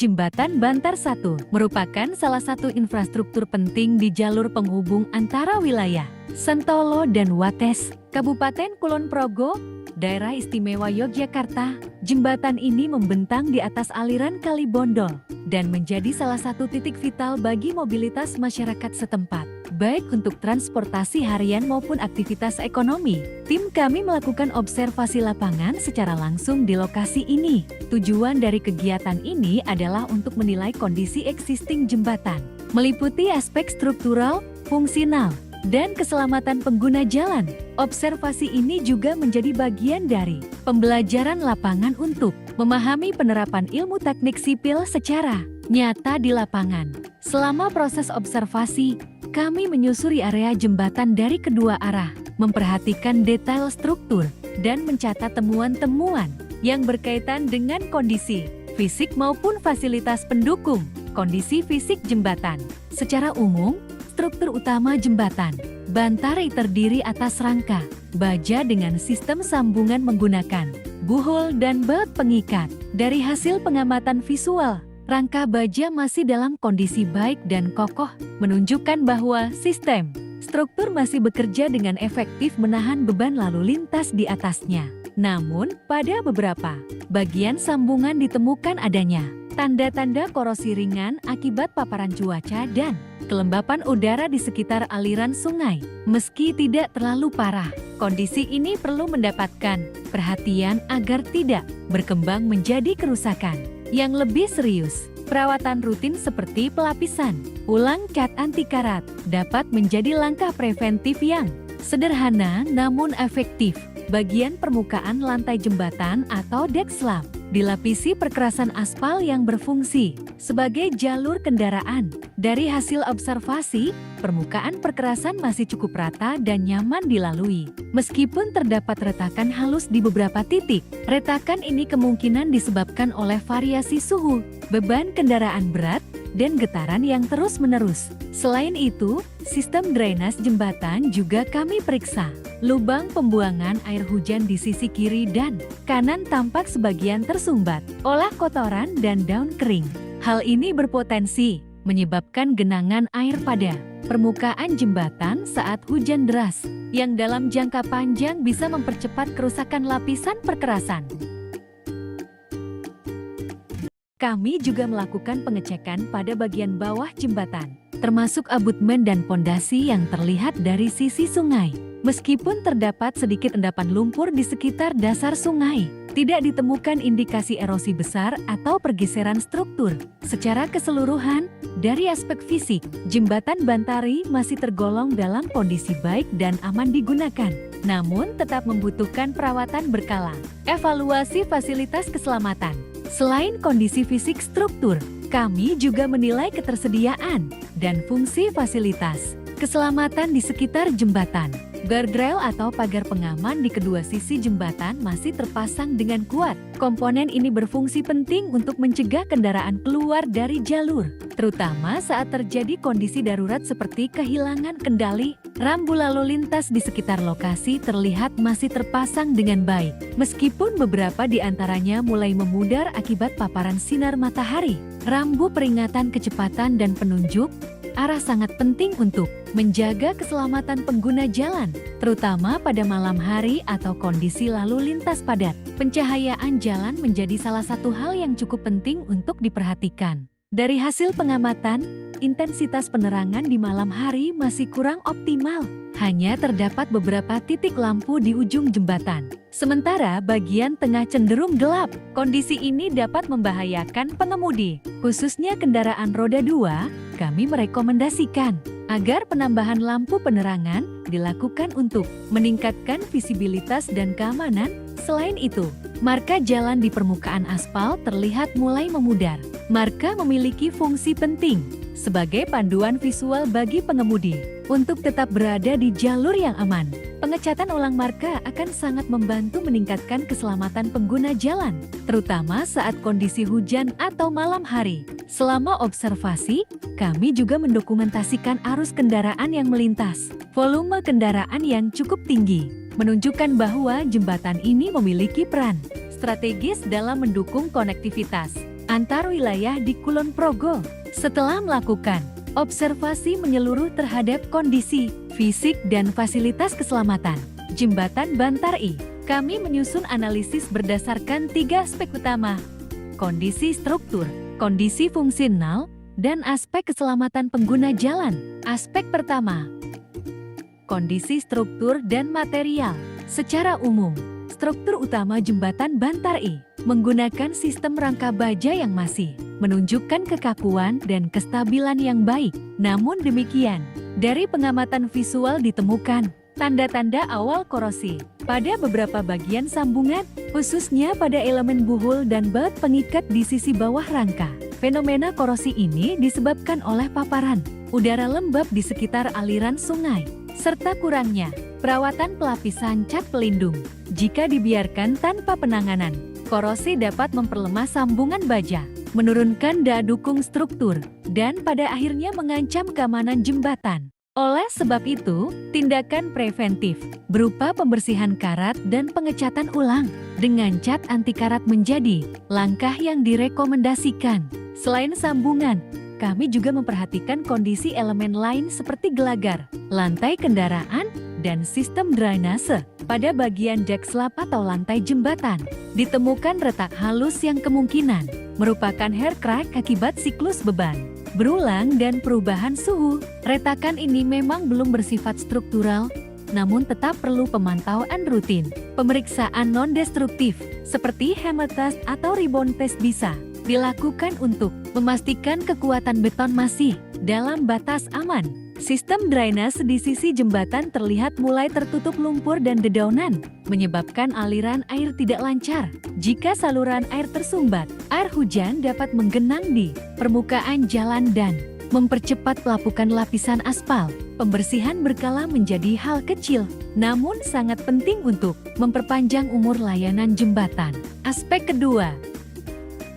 Jembatan Bantar 1 merupakan salah satu infrastruktur penting di jalur penghubung antara wilayah Sentolo dan Wates, Kabupaten Kulon Progo, Daerah Istimewa Yogyakarta. Jembatan ini membentang di atas aliran Kali Bondol dan menjadi salah satu titik vital bagi mobilitas masyarakat setempat, baik untuk transportasi harian maupun aktivitas ekonomi. Tim kami melakukan observasi lapangan secara langsung di lokasi ini. Tujuan dari kegiatan ini adalah untuk menilai kondisi existing jembatan, meliputi aspek struktural, fungsional, dan keselamatan pengguna jalan. Observasi ini juga menjadi bagian dari pembelajaran lapangan untuk memahami penerapan ilmu teknik sipil secara nyata di lapangan. Selama proses observasi, kami menyusuri area jembatan dari kedua arah, memperhatikan detail struktur, dan mencatat temuan-temuan yang berkaitan dengan kondisi fisik maupun fasilitas pendukung. Kondisi fisik jembatan. Secara umum, struktur utama jembatan Bantari terdiri atas rangka baja dengan sistem sambungan menggunakan buhol dan baut pengikat. Dari hasil pengamatan visual, rangka baja masih dalam kondisi baik dan kokoh, menunjukkan bahwa sistem struktur masih bekerja dengan efektif menahan beban lalu lintas di atasnya. Namun, pada beberapa bagian sambungan ditemukan adanya tanda-tanda korosi ringan akibat paparan cuaca dan kelembapan udara di sekitar aliran sungai. Meski tidak terlalu parah, kondisi ini perlu mendapatkan perhatian agar tidak berkembang menjadi kerusakan yang lebih serius. Perawatan rutin seperti pelapisan ulang cat anti karat dapat menjadi langkah preventif yang sederhana namun efektif. Bagian permukaan lantai jembatan atau deck slab dilapisi perkerasan aspal yang berfungsi sebagai jalur kendaraan. Dari hasil observasi, permukaan perkerasan masih cukup rata dan nyaman dilalui. Meskipun terdapat retakan halus di beberapa titik, retakan ini kemungkinan disebabkan oleh variasi suhu, beban kendaraan berat, dan getaran yang terus-menerus. Selain itu, sistem drainase jembatan juga kami periksa. Lubang pembuangan air hujan di sisi kiri dan kanan tampak sebagian tersumbat oleh kotoran dan daun kering. Hal ini berpotensi menyebabkan genangan air pada permukaan jembatan saat hujan deras, yang dalam jangka panjang bisa mempercepat kerusakan lapisan perkerasan. Kami juga melakukan pengecekan pada bagian bawah jembatan, termasuk abutmen dan pondasi yang terlihat dari sisi sungai. Meskipun terdapat sedikit endapan lumpur di sekitar dasar sungai, tidak ditemukan indikasi erosi besar atau pergeseran struktur. Secara keseluruhan, dari aspek fisik, jembatan Bantari masih tergolong dalam kondisi baik dan aman digunakan, namun tetap membutuhkan perawatan berkala. Evaluasi fasilitas keselamatan. Selain kondisi fisik struktur, kami juga menilai ketersediaan dan fungsi fasilitas keselamatan di sekitar jembatan. Guardrail atau pagar pengaman di kedua sisi jembatan masih terpasang dengan kuat. Komponen ini berfungsi penting untuk mencegah kendaraan keluar dari jalur, terutama saat terjadi kondisi darurat seperti kehilangan kendali. Rambu lalu lintas di sekitar lokasi terlihat masih terpasang dengan baik, meskipun beberapa di antaranya mulai memudar akibat paparan sinar matahari. Rambu peringatan kecepatan dan penunjuk arah sangat penting untuk menjaga keselamatan pengguna jalan, terutama pada malam hari atau kondisi lalu lintas padat. Pencahayaan jalan menjadi salah satu hal yang cukup penting untuk diperhatikan. Dari hasil pengamatan, intensitas penerangan di malam hari masih kurang optimal. Hanya terdapat beberapa titik lampu di ujung jembatan, sementara bagian tengah cenderung gelap. Kondisi ini dapat membahayakan pengemudi, khususnya kendaraan roda 2. Kami merekomendasikan agar penambahan lampu penerangan dilakukan untuk meningkatkan visibilitas dan keamanan. Selain itu, marka jalan di permukaan aspal terlihat mulai memudar. Marka memiliki fungsi penting sebagai panduan visual bagi pengemudi untuk tetap berada di jalur yang aman. Pengecatan ulang marka akan sangat membantu meningkatkan keselamatan pengguna jalan, terutama saat kondisi hujan atau malam hari. Selama observasi, kami juga mendokumentasikan arus kendaraan yang melintas. Volume kendaraan yang cukup tinggi menunjukkan bahwa jembatan ini memiliki peran strategis dalam mendukung konektivitas antar wilayah di Kulon Progo. Setelah melakukan observasi menyeluruh terhadap kondisi fisik dan fasilitas keselamatan Jembatan Bantar-I, kami menyusun analisis berdasarkan 3 aspek utama: kondisi struktur, kondisi fungsional, dan aspek keselamatan pengguna jalan. Aspek pertama, kondisi struktur dan material. Secara umum, struktur utama Jembatan Bantar-I menggunakan sistem rangka baja yang masih menunjukkan kekakuan dan kestabilan yang baik. Namun demikian, dari pengamatan visual ditemukan tanda-tanda awal korosi pada beberapa bagian sambungan, khususnya pada elemen buhul dan baut pengikat di sisi bawah rangka. Fenomena korosi ini disebabkan oleh paparan udara lembab di sekitar aliran sungai, serta kurangnya perawatan pelapisan cat pelindung. Jika dibiarkan tanpa penanganan, korosi dapat memperlemah sambungan baja, menurunkan daya dukung struktur, dan pada akhirnya mengancam keamanan jembatan. Oleh sebab itu, tindakan preventif berupa pembersihan karat dan pengecatan ulang dengan cat anti karat menjadi langkah yang direkomendasikan. Selain sambungan, kami juga memperhatikan kondisi elemen lain seperti gelagar, lantai kendaraan, dan sistem drainase. Pada bagian deck slab atau lantai jembatan, ditemukan retak halus yang kemungkinan merupakan hair crack akibat siklus beban berulang dan perubahan suhu. Retakan ini memang belum bersifat struktural, namun tetap perlu pemantauan rutin. Pemeriksaan non-destruktif seperti hammer test atau rebound test bisa dilakukan untuk memastikan kekuatan beton masih dalam batas aman. Sistem drainase di sisi jembatan terlihat mulai tertutup lumpur dan dedaunan, menyebabkan aliran air tidak lancar. Jika saluran air tersumbat, air hujan dapat menggenang di permukaan jalan dan mempercepat pelapukan lapisan aspal. Pembersihan berkala menjadi hal kecil, namun sangat penting untuk memperpanjang umur layanan jembatan. Aspek kedua,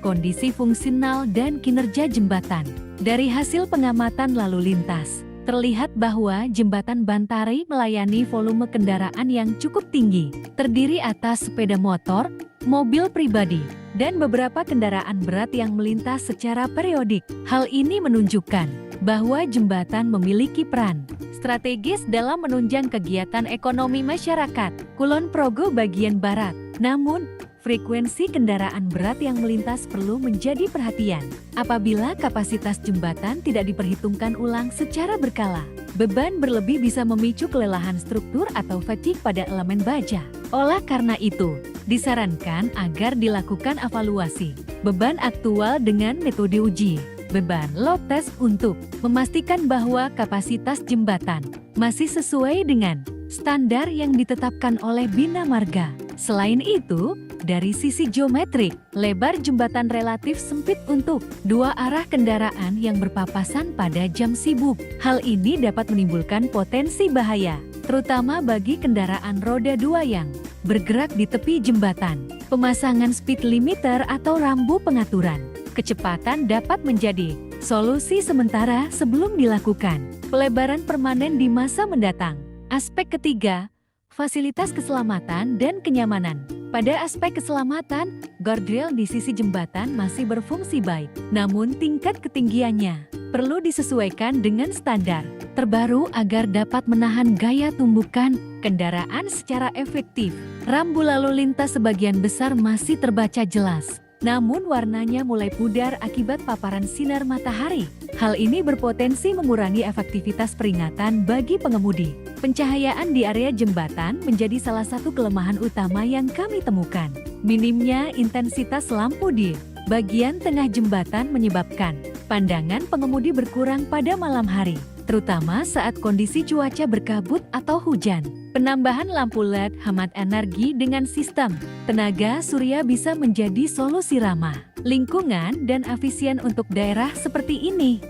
kondisi fungsional dan kinerja jembatan. Dari hasil pengamatan lalu lintas, terlihat bahwa Jembatan Bantar-I melayani volume kendaraan yang cukup tinggi, terdiri atas sepeda motor, mobil pribadi, dan beberapa kendaraan berat yang melintas secara periodik. Hal ini menunjukkan bahwa jembatan memiliki peran strategis dalam menunjang kegiatan ekonomi masyarakat Kulon Progo bagian barat. Namun, frekuensi kendaraan berat yang melintas perlu menjadi perhatian. Apabila kapasitas jembatan tidak diperhitungkan ulang secara berkala, beban berlebih bisa memicu kelelahan struktur atau fatigue pada elemen baja. Oleh karena itu, disarankan agar dilakukan evaluasi beban aktual dengan metode uji beban load test untuk memastikan bahwa kapasitas jembatan masih sesuai dengan standar yang ditetapkan oleh Bina Marga. Selain itu, dari sisi geometrik, lebar jembatan relatif sempit untuk dua arah kendaraan yang berpapasan pada jam sibuk. Hal ini dapat menimbulkan potensi bahaya, terutama bagi kendaraan roda 2 yang bergerak di tepi jembatan. Pemasangan speed limiter atau rambu pengaturan kecepatan dapat menjadi solusi sementara sebelum dilakukan pelebaran permanen di masa mendatang. Aspek ketiga, fasilitas keselamatan dan kenyamanan. Pada aspek keselamatan, guardrail di sisi jembatan masih berfungsi baik, namun tingkat ketinggiannya perlu disesuaikan dengan standar terbaru agar dapat menahan gaya tumbukan kendaraan secara efektif. Rambu lalu lintas sebagian besar masih terbaca jelas, namun warnanya mulai pudar akibat paparan sinar matahari. Hal ini berpotensi mengurangi efektivitas peringatan bagi pengemudi. Pencahayaan di area jembatan menjadi salah satu kelemahan utama yang kami temukan. Minimnya intensitas lampu di bagian tengah jembatan menyebabkan pandangan pengemudi berkurang pada malam hari, terutama saat kondisi cuaca berkabut atau hujan. Penambahan lampu LED hemat energi dengan sistem tenaga surya bisa menjadi solusi ramah lingkungan dan efisien untuk daerah seperti ini.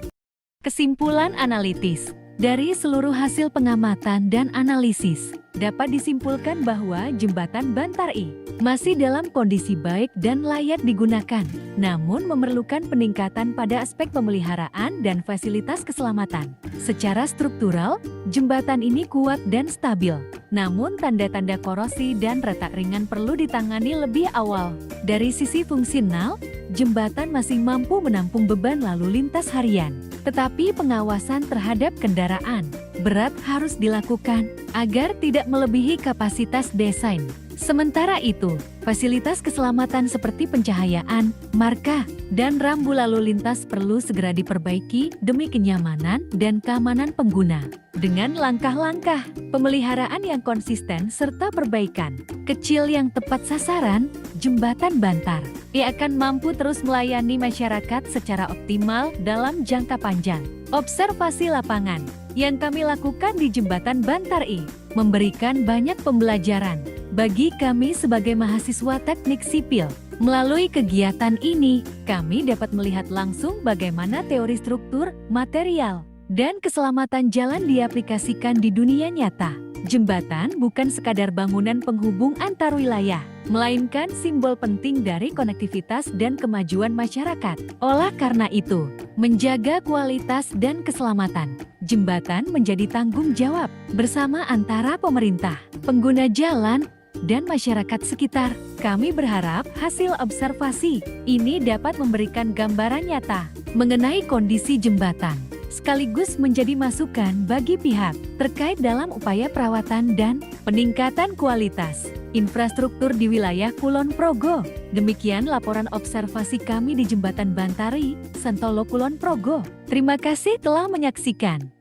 Kesimpulan analitis. Dari seluruh hasil pengamatan dan analisis, dapat disimpulkan bahwa Jembatan Bantar-I masih dalam kondisi baik dan layak digunakan, namun memerlukan peningkatan pada aspek pemeliharaan dan fasilitas keselamatan. Secara struktural, jembatan ini kuat dan stabil, namun tanda-tanda korosi dan retak ringan perlu ditangani lebih awal. Dari sisi fungsional, jembatan masih mampu menampung beban lalu lintas harian. Tetapi pengawasan terhadap kendaraan berat harus dilakukan agar tidak melebihi kapasitas desain. Sementara itu, fasilitas keselamatan seperti pencahayaan, marka, dan rambu lalu lintas perlu segera diperbaiki demi kenyamanan dan keamanan pengguna. Dengan langkah-langkah pemeliharaan yang konsisten serta perbaikan kecil yang tepat sasaran, Jembatan Bantar akan mampu terus melayani masyarakat secara optimal dalam jangka panjang. Observasi lapangan yang kami lakukan di Jembatan Bantar memberikan banyak pembelajaran bagi kami sebagai mahasiswa teknik sipil. Melalui kegiatan ini, kami dapat melihat langsung bagaimana teori struktur, material, dan keselamatan jalan diaplikasikan di dunia nyata. Jembatan bukan sekadar bangunan penghubung antar wilayah, melainkan simbol penting dari konektivitas dan kemajuan masyarakat. Oleh karena itu, menjaga kualitas dan keselamatan jembatan menjadi tanggung jawab bersama antara pemerintah, pengguna jalan, dan masyarakat sekitar. Kami berharap hasil observasi ini dapat memberikan gambaran nyata mengenai kondisi jembatan, sekaligus menjadi masukan bagi pihak terkait dalam upaya perawatan dan peningkatan kualitas infrastruktur di wilayah Kulon Progo. Demikian laporan observasi kami di Jembatan Bantari, Sentolo, Kulon Progo. Terima kasih telah menyaksikan.